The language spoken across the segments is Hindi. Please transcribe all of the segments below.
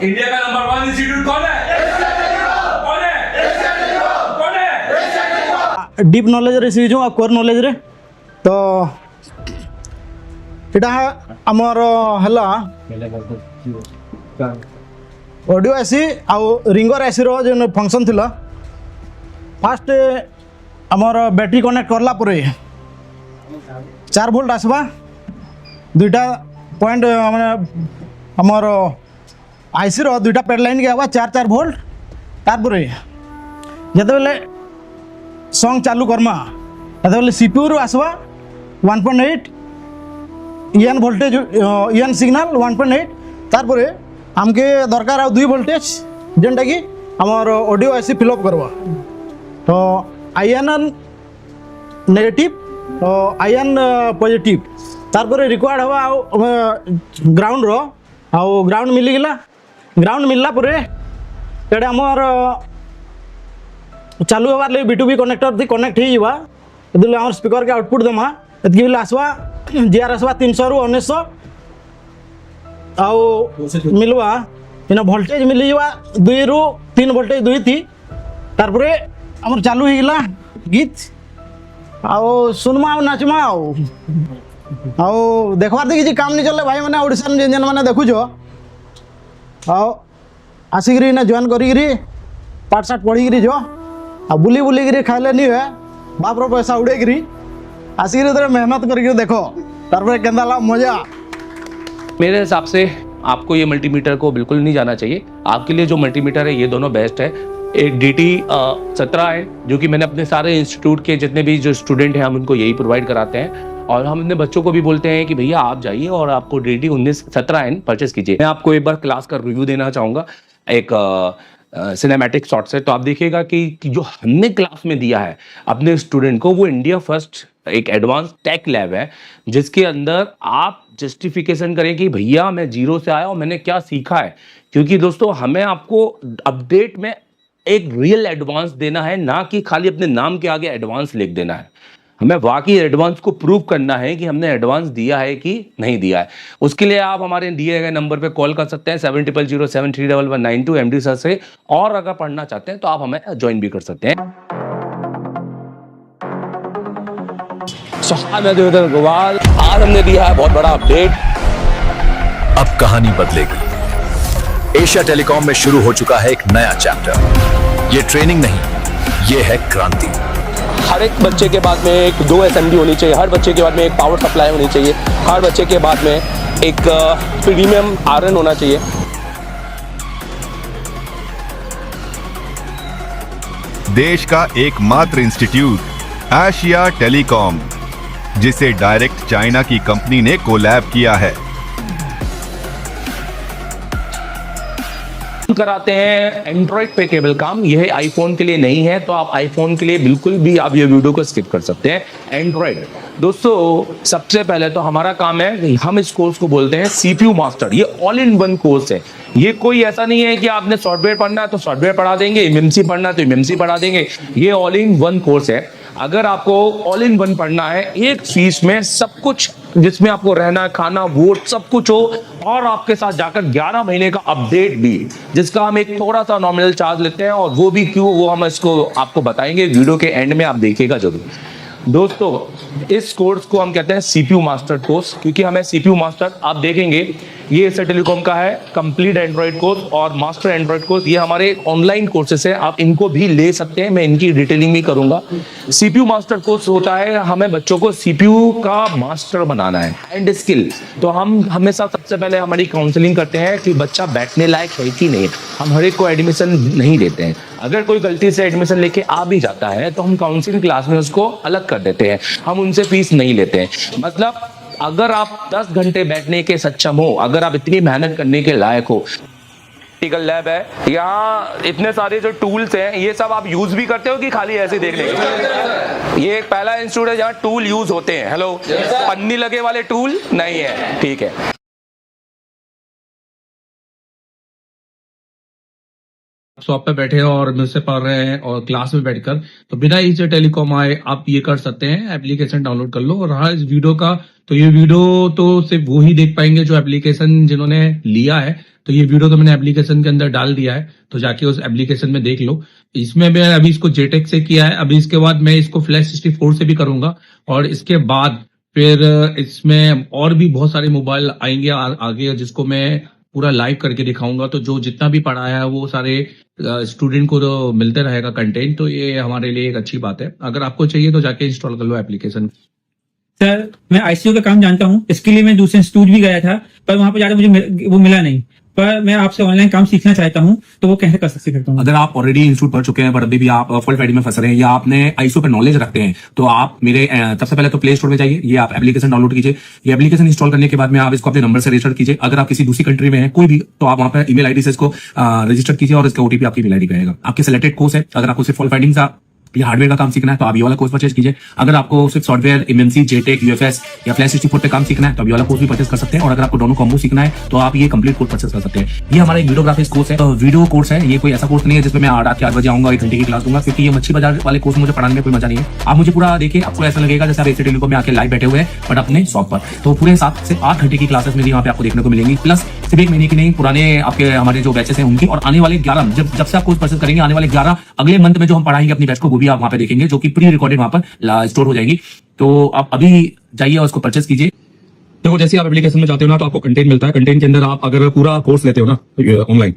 इंडिया का नंबर 1 इंस्टीट्यूट कौन है? कौन है? कौन है? डीप नॉलेज रे सीजो आ कोर नॉलेज रे तो एटा हमर हला ऑडियो एसी आ रिंगर एसी रो जो फंक्शन थिला फास्ट हमर बैटरी कनेक्ट करला परे 4 वोल्ट आसबा दुईटा पॉइंट माने हमर आईसी रो दुईटा पेड लाइन के आवा 4 वोल्ट तार परे जते बेले सॉन्ग चालू करमा जते बेले सीपीयू रो आसबा 1.8 EN वोल्टेज EN सिग्नल 1.8 तार परे हमके दरकार आ 2 वोल्टेज जेनटा कि हमर ऑडियो एसी फिल अप करबा तो IN नेगेटिव और IN पॉजिटिव तार परे रिक्वायर्ड हवा ग्राउंड रो आ ग्राउंड मिली गला ग्राउंड मिलला परे एडे हमर चालू हबार ले B2B कनेक्टर थी कनेक्ट ही जीवा एदिले हमर स्पीकर के आउटपुट दमा एतकी बिल आसवा GR आसवा 300 रु 1900 आउ मिलवा इना वोल्टेज मिली जीवा 2 रु 3 वोल्टेज 2 थी तार परे हमर चालू ही गला गीत आउ सुनमा आउ नाचमा आउ देखबार दे किछि काम नहीं चले भाई माने ओडिशन जेन माने देखु जो आउ आसिगिरी ना जॉइन करिगिरी पाठ साठ पढ़िगिरी जो आ बुली बुलिगिरी खाइले नहीं है बाप रो पैसा उड़ेगिरी आसिगिरी तो मेहनत करके देखो तार परे केंदाला मजा। मेरे हिसाब से आपको ये मल्टीमीटर को बिल्कुल नहीं जाना चाहिए। आपके लिए जो मल्टीमीटर है ये दोनों बेस्ट है। एक DT 17 है जो कि मैंने अपने सारे इंस्टीट्यूट के जितने भी जो स्टूडेंट हैं हम उनको यही प्रोवाइड कराते हैं और हम अपने बच्चों को भी बोलते हैं कि भैया आप जाइए और आपको DT 17 परचेस कीजिए। मैं आपको एक बार क्लास का रिव्यू देना चाहूँगा एक सिनेमैटिक शॉट से। तो आप देखिएगा कि जो हमने क्लास में दिया है अपने स्टूडेंट को वो इंडिया फर्स्ट एक एडवांस टेक लैब है जिसके अंदर आप जस्टिफिकेशन करें कि भैया मैं जीरो से आया और मैंने क्या सीखा है। क्योंकि दोस्तों हमें आपको अपडेट में एक रियल एडवांस देना है, ना कि खाली अपने नाम के आगे एडवांस लिख देना है। हमें वाकई एडवांस को प्रूव करना है कि हमने एडवांस दिया है कि नहीं दिया है। उसके लिए आप हमारे दिए गए नंबर पे कॉल कर सकते हैं 7007319192 MD सर से, और अगर पढ़ना चाहते हैं तो आप हमें ज्वाइन भी कर सकते हैं। आज हमने दिया है बहुत बड़ा अपडेट। अब कहानी बदलेगी। एशिया टेलीकॉम में शुरू हो चुका है एक नया चैप्टर। ये ट्रेनिंग नहीं, ये है क्रांति। हर एक बच्चे के बाद में एक 2 SMD होनी चाहिए, हर बच्चे के बाद में एक पावर सप्लाई होनी चाहिए, हर बच्चे के बाद में एक प्रीमियम आयरन होना चाहिए। देश का एकमात्र इंस्टीट्यूट एशिया टेलीकॉम, जिसे डायरेक्ट चाइना की कंपनी ने कोलैब किया है। कराते हैं एंड्रॉइड पे केबल काम। यह आईफोन के लिए नहीं है, तो आप आईफोन के लिए बिल्कुल भी आप ये वीडियो को स्किप कर सकते हैं। एंड्रॉइड दोस्तों सबसे पहले तो हमारा काम है, हम इस कोर्स को बोलते हैं CPU मास्टर। ये ऑल इन वन कोर्स है। ये कोई ऐसा नहीं है कि आपने सॉफ्टवेयर पढ़ना है तो सॉफ्टवेयर पढ़ा देंगे, MMC पढ़ना है तो MMC पढ़ा देंगे। ये ऑल इन वन कोर्स है। अगर आपको ऑल इन वन पढ़ना है, एक फीस में सब कुछ, जिसमें आपको रहना, खाना, वोट सब कुछ हो, और आपके साथ जाकर 11 महीने का अपडेट भी, जिसका हम एक थोड़ा सा नॉमिनल चार्ज लेते हैं, और वो भी क्यों, वो हम इसको आपको बताएंगे वीडियो के एंड में, आप देखिएगा जरूर। दोस्तों इस कोर्स को हम कहते हैं CPU मास्टर कोर्स, क्योंकि हमें CPU मास्टर, आप देखेंगे ये एशिया टेलीकॉम का है कंप्लीट एंड्रॉइड कोर्स और मास्टर एंड्रॉइड कोर्स। ये हमारे ऑनलाइन कोर्सेस है, आप इनको भी ले सकते हैं, मैं इनकी डिटेलिंग भी करूंगा। CPU मास्टर कोर्स होता है, हमें बच्चों को CPU का मास्टर बनाना है एंड स्किल। तो हम हमेशा सबसे पहले हमारी काउंसलिंग करते हैं कि बच्चा बैठने लायक है कि नहीं। हम हर एक को एडमिशन नहीं देते हैं। अगर कोई गलती से एडमिशन लेके आ भी जाता है तो हम काउंसलिंग क्लास में उसको अलग कर देते हैं, हम उनसे फीस नहीं लेते हैं। मतलब अगर आप 10 घंटे बैठने के सक्षम हो, अगर आप इतनी मेहनत करने के लायक हो, प्रैक्टिकल लैब है, यहाँ इतने सारे जो टूल्स हैं ये सब आप यूज भी करते हो कि खाली ऐसे देखने के? ये एक पहला इंस्टीट्यूट है जहाँ टूल यूज होते हैं। हेलो, पन्नी लगे वाले टूल नहीं है, ठीक है। शॉप पे बैठे और मुझसे पढ़ रहे हैं और क्लास में बैठकर, तो बिना एशिया टेलीकॉम आए आप ये कर सकते हैं। एप्लीकेशन डाउनलोड कर लो। और हाँ, इस वीडियो का तो ये वीडियो तो सिर्फ वो ही देख पाएंगे जो एप्लीकेशन जिन्होंने लिया है। तो ये वीडियो तो मैंने एप्लीकेशन के अंदर डाल दिया है, तो जाके उस एप्लीकेशन में देख लो। इसमें मैं अभी इसको JTEX से किया है, अभी इसके बाद मैं इसको फ्लैश 64 से भी करूंगा, और इसके बाद फिर इसमें और भी बहुत सारे मोबाइल आएंगे आगे, जिसको मैं पूरा लाइव करके दिखाऊंगा। तो जो जितना भी पढ़ाया है वो सारे स्टूडेंट को तो मिलते रहेगा कंटेंट, तो ये हमारे लिए एक अच्छी बात है। अगर आपको चाहिए तो जाके इंस्टॉल कर लो एप्लीकेशन। सर मैं ICU का काम जानता हूँ, इसके लिए मैं दूसरे इंस्टीट्यूट भी गया था, पर वहां पर ज्यादा मुझे वो मिला नहीं। पर मैं आपसे ऑनलाइन काम सीखना चाहता हूँ, तो वो कैसे कर सकता हूँ? अगर आप ऑलरेडी इंस्टीट्यूट पढ़ चुके हैं पर अभी भी आप फॉल्ट फाइंडिंग में फंस रहे हैं या आपने ISO पे नॉलेज रखते हैं, तो आप मेरे सबसे पहले तो प्ले स्टोर में जाइए, ये आप एप्लीकेशन डाउनलोड कीजिए। ये एप्लीकेशन इंस्टॉल करने के बाद में आप इसको अपने नंबर से रजिस्टर कीजिए। अगर आप किसी दूसरी कंट्री में हैं कोई भी, तो आप वहां पर ईमेल आईडी से इसको रजिस्टर कीजिए और इसका OTP आपकी ईमेल आईडी पे आएगा। आपके सिलेक्टेड कोर्स है, अगर आपको सिर्फ फॉल्ट फाइंडिंग का या हार्डवेयर का काम सीखना है तो आप ये वाला कोर्स परचेज कीजिए। अगर आपको सिर्फ सॉफ्टवेयर MNC, JTEX, UFS या फ्लैश 64 पे काम सीखना है तो आप ये वाला कोर्स भी परचेज कर सकते हैं। और अगर आपको दोनों कॉम्बो सीखना है तो आप ये कंप्लीट कोर्स परचेज कर सकते हैं। ये हमारा एक वीडियोग्राफिक्स कोर्स है, तो वीडियो कोर्स है, ये कोई ऐसा कोर्स नहीं है जिसमें मैं रात के 8 बजे आऊंगा 1 घंटे की क्लास दूंगा, क्योंकि ये मच्छी बाजार वाले कोर्स मुझे पढ़ाने में कोई मजा नहीं है। आप मुझे पूरा देखिए, आपको ऐसा लगेगा जैसे आप एसी टेलीकॉम में आके लाइव बैठे हुए हैं बट अपने शॉप पर। तो पूरे 7 से 8 घंटे की क्लासेस मेरी वहाँ पे आपको देखने को मिलेंगी, प्लस सिर्फ 1 महीने की नहीं, पुराने आपके हमारे जो बैचेस हैं उनकी, और आने वाले 11 जब से आप कोर्स परचेज करेंगे, आने वाले 11 अगले मंथ में जो हम पढ़ाएंगे अपनी बैच को, वो भी आप वहाँ पे देखेंगे, जो कि प्री रिकॉर्डेड वहां पर स्टोर हो जाएगी। तो आप अभी जाइए और उसको परचेज कीजिए। देखो जैसे आप एप्लीकेशन में जाते हो ना, तो आपको कंटेंट मिलता है। कंटेंट के अंदर आप अगर पूरा कोर्स लेते हो ना ऑनलाइन,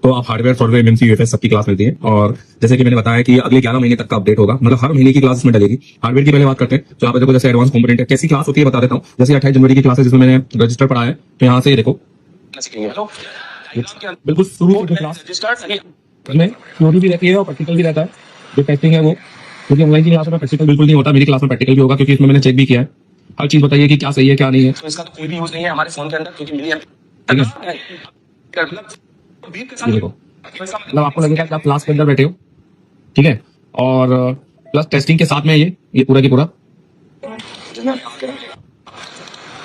तो आप हार्डवेयर, सॉफ्टवेयर, MNC, UFS सबकी क्लास मिलती है। और जैसे कि मैंने बताया कि अगले 11 महीने तक का अपडेट होगा, मतलब हर महीने की क्लास इसमें डलेगी। हार्डवेयर की पहले बात करते हैं, तो यहाँ पे देखो जैसे एडवांस कंपोनेंट है, कैसी क्लास होती है बता देता हूँ। जैसे 28 जनवरी की क्लास है जिसमें मैंने रजिस्टर पढ़ा है, तो यहाँ से देखो बिल्कुल शुरू की क्लास में थ्योरी भी रहती है और प्रैक्टिकल भी रहता है। जो टेस्टिंग है वो, क्योंकि ऑनलाइन की क्लास में प्रैक्टिकल बिल्कुल नहीं होता, मेरी क्लास में प्रैक्टिकल भी होगा, क्योंकि इसमें मैंने चेक भी किया है। हर चीज बताइए कि क्या सही है क्या नहीं है। तो इसका तो कोई भी यूज नहीं है हमारे फोन के अंदर, क्योंकि मिली ये देखो, मतलब आपको लगेगा कि आप क्लास के अंदर बैठे हो, ठीक है, और प्लस टेस्टिंग के साथ में ये पूरा की पूरा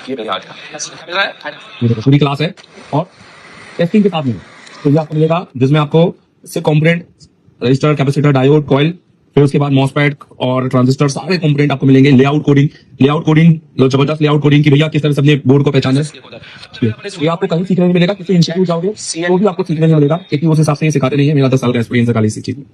ये देखो पूरी क्लास है और टेस्टिंग के साथ में। तो ये आपको मिलेगा जिसमें आपको सिर्फ component, register, capacitor, diode, coil, फिर उसके बाद मॉसफेट और ट्रांजिस्टर, सारे कंपोनेंट आपको मिलेंगे। लेआउट कोडिंग जबरदस्त लेआउट कोडिंग की भैया किस तरह से अपने बोर्ड को पहचाना है, ये आपको कहीं सीखने नहीं मिलेगा। किसी इंस्टीट्यूट जाओगे तो भी आपको सीखने नहीं मिलेगा, क्योंकि उस हिसाब से ये सिखाते नहीं है। मेरा 10 साल का एक्सपीरियंस है खाली इसी चीज में।